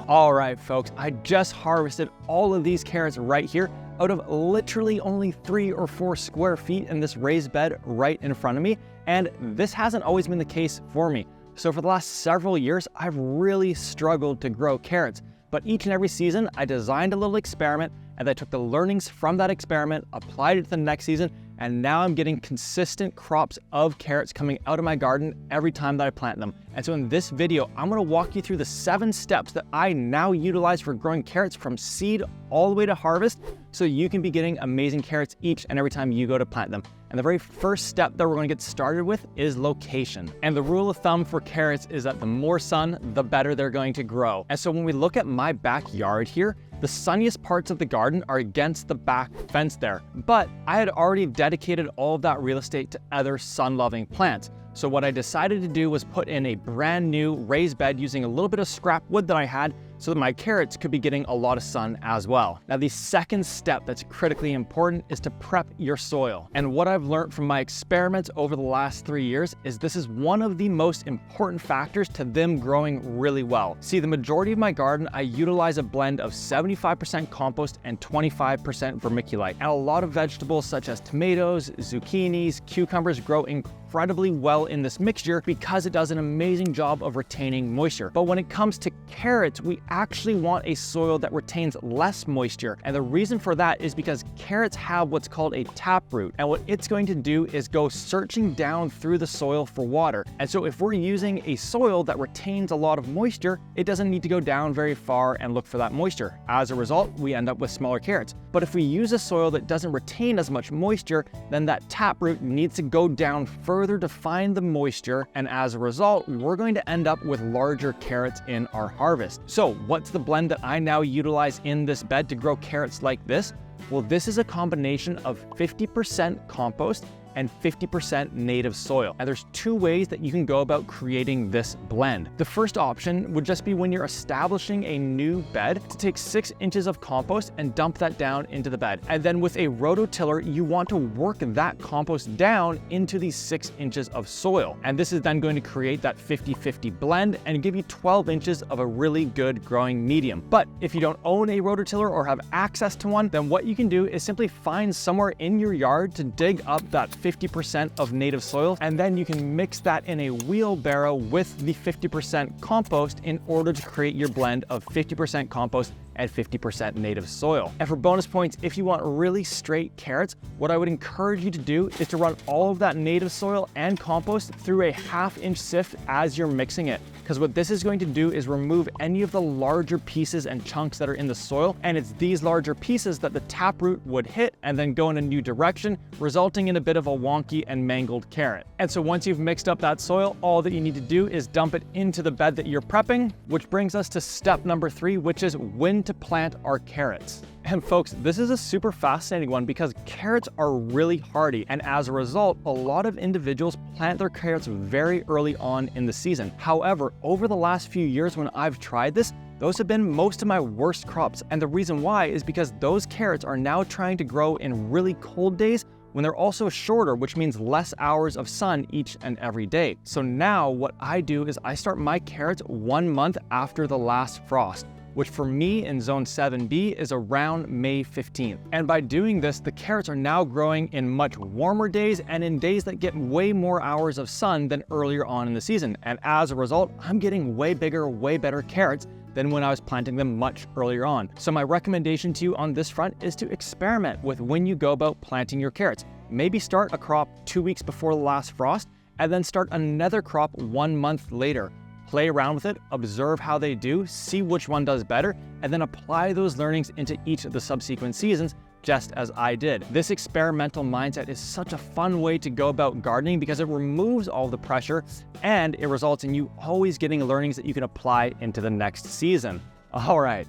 All right, folks, I just harvested all of these carrots right here out of literally only 3 or 4 square feet in this raised bed right in front of me. And this hasn't always been the case for me. So for the last several years, I've really struggled to grow carrots. But each and every season, I designed a little experiment and I took the learnings from that experiment, applied it to the next season, and now I'm getting consistent crops of carrots coming out of my garden every time that I plant them. And so in this video, I'm gonna walk you through the 7 steps that I now utilize for growing carrots from seed all the way to harvest, so you can be getting amazing carrots each and every time you go to plant them. And the very first step that we're gonna get started with is location. And the rule of thumb for carrots is that the more sun, the better they're going to grow. And so when we look at my backyard here, the sunniest parts of the garden are against the back fence there. But I had already dedicated all of that real estate to other sun-loving plants. So what I decided to do was put in a brand new raised bed using a little bit of scrap wood that I had so that my carrots could be getting a lot of sun as well. Now, the second step that's critically important is to prep your soil. And what I've learned from my experiments over the last 3 years is this is one of the most important factors to them growing really well. See, the majority of my garden, I utilize a blend of 75% compost and 25% vermiculite. And a lot of vegetables such as tomatoes, zucchinis, cucumbers grow incredibly well in this mixture because it does an amazing job of retaining moisture. But when it comes to carrots, we actually want a soil that retains less moisture. And the reason for that is because carrots have what's called a taproot. And what it's going to do is go searching down through the soil for water. And so if we're using a soil that retains a lot of moisture, it doesn't need to go down very far and look for that moisture. As a result, we end up with smaller carrots. But if we use a soil that doesn't retain as much moisture, then that taproot needs to go down further to find the moisture. And as a result, we're going to end up with larger carrots in our harvest. So what's the blend that I now utilize in this bed to grow carrots like this? Well, this is a combination of 50% compost and 50% native soil. And there's 2 ways that you can go about creating this blend. The first option would just be when you're establishing a new bed to take 6 inches of compost and dump that down into the bed. And then with a rototiller, you want to work that compost down into these 6 inches of soil. And this is then going to create that 50-50 blend and give you 12 inches of a really good growing medium. But if you don't own a rototiller or have access to one, then what you can do is simply find somewhere in your yard to dig up that 50% of native soil, and then you can mix that in a wheelbarrow with the 50% compost in order to create your blend of 50% compost and 50% native soil. And for bonus points, if you want really straight carrots, what I would encourage you to do is to run all of that native soil and compost through a 1/2 inch sift as you're mixing it. Because what this is going to do is remove any of the larger pieces and chunks that are in the soil, and it's these larger pieces that the taproot would hit and then go in a new direction, resulting in a bit of a wonky and mangled carrot. And so once you've mixed up that soil, all that you need to do is dump it into the bed that you're prepping, which brings us to step number 3, which is when to plant our carrots. And folks, this is a super fascinating one because carrots are really hardy, and as a result, a lot of individuals plant their carrots very early on in the season. However, over the last few years when I've tried this, those have been most of my worst crops. And the reason why is because those carrots are now trying to grow in really cold days when they're also shorter, which means less hours of sun each and every day. So now what I do is I start my carrots 1 month after the last frost, which for me in zone 7B is around May 15th. And by doing this, the carrots are now growing in much warmer days and in days that get way more hours of sun than earlier on in the season. And as a result, I'm getting way bigger, way better carrots than when I was planting them much earlier on. So my recommendation to you on this front is to experiment with when you go about planting your carrots. Maybe start a crop 2 weeks before the last frost, and then start another crop 1 month later. Play around with it, observe how they do, see which one does better, and then apply those learnings into each of the subsequent seasons, just as I did. This experimental mindset is such a fun way to go about gardening because it removes all the pressure and it results in you always getting learnings that you can apply into the next season. All right,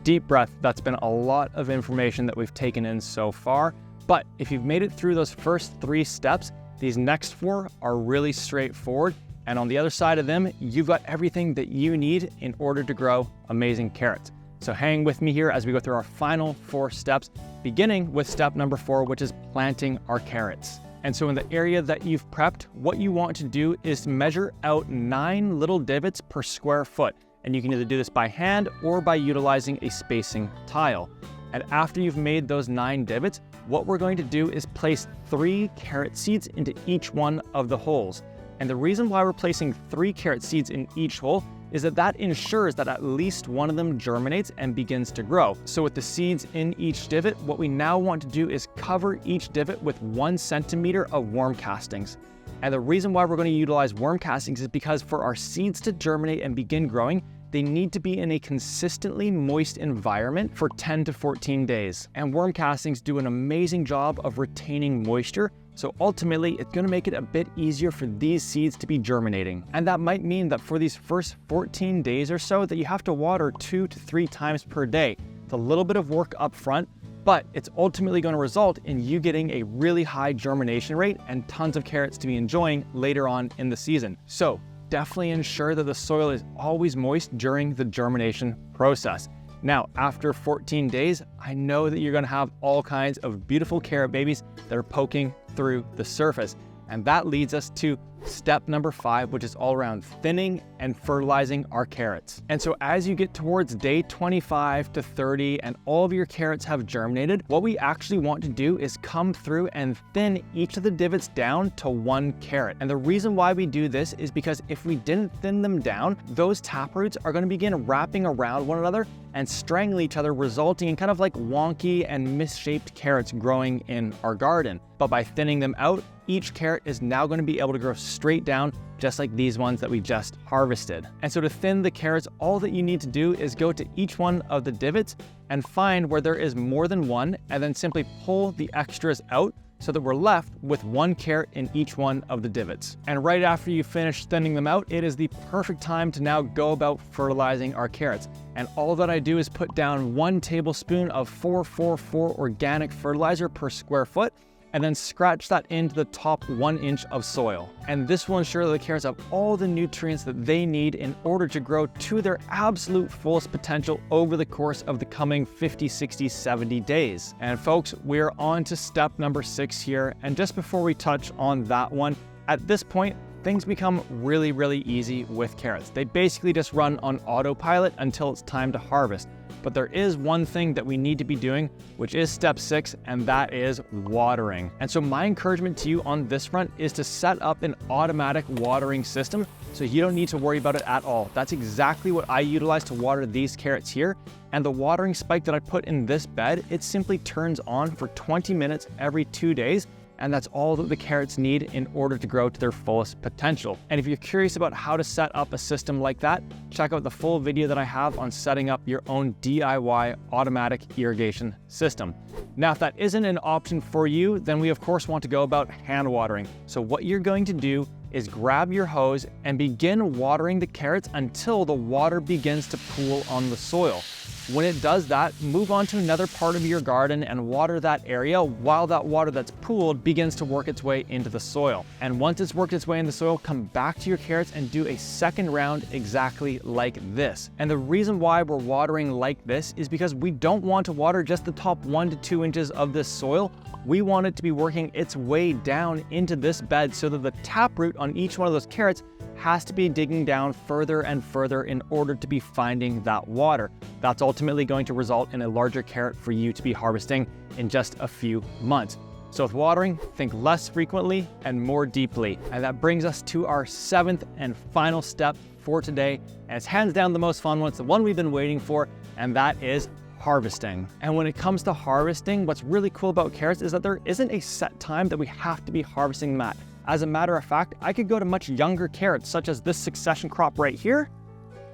deep breath. That's been a lot of information that we've taken in so far, but if you've made it through those first 3 steps, these next 4 are really straightforward. And on the other side of them, you've got everything that you need in order to grow amazing carrots. So hang with me here as we go through our final 4 steps, beginning with step number 4, which is planting our carrots. And so in the area that you've prepped, what you want to do is measure out 9 little divots per square foot. And you can either do this by hand or by utilizing a spacing tile. And after you've made those 9 divots, what we're going to do is place 3 carrot seeds into each one of the holes. And the reason why we're placing 3 carrot seeds in each hole is that ensures that at least one of them germinates and begins to grow. So with the seeds in each divot, what we now want to do is cover each divot with 1 centimeter of worm castings. And the reason why we're going to utilize worm castings is because for our seeds to germinate and begin growing, they need to be in a consistently moist environment for 10 to 14 days. And worm castings do an amazing job of retaining moisture, so ultimately it's going to make it a bit easier for these seeds to be germinating. And that might mean that for these first 14 days or so that you have to water 2 to 3 times per day. It's a little bit of work up front, but it's ultimately going to result in you getting a really high germination rate and tons of carrots to be enjoying later on in the season. So definitely ensure that the soil is always moist during the germination process. Now, after 14 days, I know that you're going to have all kinds of beautiful carrot babies that are poking through the surface. And that leads us to step number 5, which is all around thinning and fertilizing our carrots. And so as you get towards day 25 to 30 and all of your carrots have germinated, what we actually want to do is come through and thin each of the divots down to 1 carrot. And the reason why we do this is because if we didn't thin them down, those taproots are going to begin wrapping around one another and strangle each other, resulting in kind of like wonky and misshaped carrots growing in our garden. But by thinning them out, each carrot is now going to be able to grow straight down, just like these ones that we just harvested. And so to thin the carrots, all that you need to do is go to each one of the divots and find where there is more than one, and then simply pull the extras out so that we're left with 1 carrot in each one of the divots. And right after you finish thinning them out, it is the perfect time to now go about fertilizing our carrots. And all that I do is put down 1 tablespoon of 444 organic fertilizer per square foot, and then scratch that into the top 1 inch of soil. And this will ensure that the carrots have all the nutrients that they need in order to grow to their absolute fullest potential over the course of the coming 50, 60, 70 days. And folks, we're on to step number 6 here. And just before we touch on that one, at this point, things become really, really easy with carrots. They basically just run on autopilot until it's time to harvest. But there is one thing that we need to be doing, which is step 6, and that is watering. And so my encouragement to you on this front is to set up an automatic watering system so you don't need to worry about it at all. That's exactly what I utilize to water these carrots here. And the watering spike that I put in this bed, it simply turns on for 20 minutes every 2 days. And that's all that the carrots need in order to grow to their fullest potential. And if you're curious about how to set up a system like that, check out the full video that I have on setting up your own DIY automatic irrigation system. Now, if that isn't an option for you, then we of course want to go about hand watering. So what you're going to do is grab your hose and begin watering the carrots until the water begins to pool on the soil. When it does that, move on to another part of your garden and water that area while that water that's pooled begins to work its way into the soil. And once it's worked its way in the soil, come back to your carrots and do a second round exactly like this. And the reason why we're watering like this is because we don't want to water just the top 1 to 2 inches of this soil. We want it to be working its way down into this bed so that the taproot on each one of those carrots has to be digging down further and further in order to be finding that water. That's ultimately going to result in a larger carrot for you to be harvesting in just a few months. So with watering, think less frequently and more deeply. And that brings us to our 7th and final step for today. And it's hands down the most fun one. It's the one we've been waiting for, and that is harvesting. And when it comes to harvesting, what's really cool about carrots is that there isn't a set time that we have to be harvesting them at. As a matter of fact, I could go to much younger carrots, such as this succession crop right here,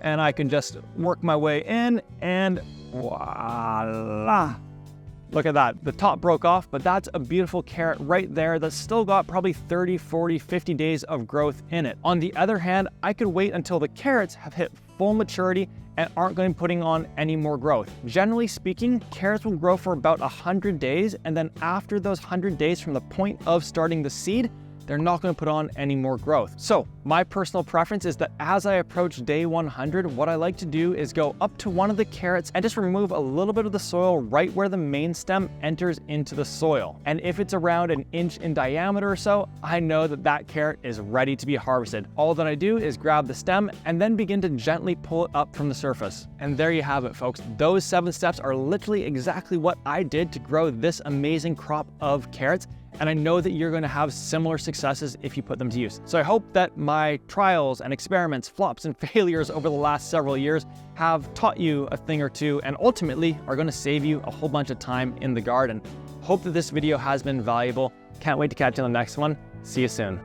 and I can just work my way in and voila. Look at that, the top broke off, but that's a beautiful carrot right there that's still got probably 30, 40, 50 days of growth in it. On the other hand, I could wait until the carrots have hit full maturity and aren't going to be putting on any more growth. Generally speaking, carrots will grow for about 100 days, and then after those 100 days from the point of starting the seed, they're not going to put on any more growth. So My personal preference is that as I approach day 100, what I like to do is go up to one of the carrots and just remove a little bit of the soil right where the main stem enters into the soil. And if it's around an inch in diameter or so, I know that that carrot is ready to be harvested. All that I do is grab the stem and then begin to gently pull it up from the surface. And there you have it, folks. Those 7 steps are literally exactly what I did to grow this amazing crop of carrots. And I know that you're going to have similar successes if you put them to use. So I hope that my trials and experiments, flops and failures over the last several years have taught you a thing or two and ultimately are going to save you a whole bunch of time in the garden. Hope that this video has been valuable. Can't wait to catch you on the next one. See you soon.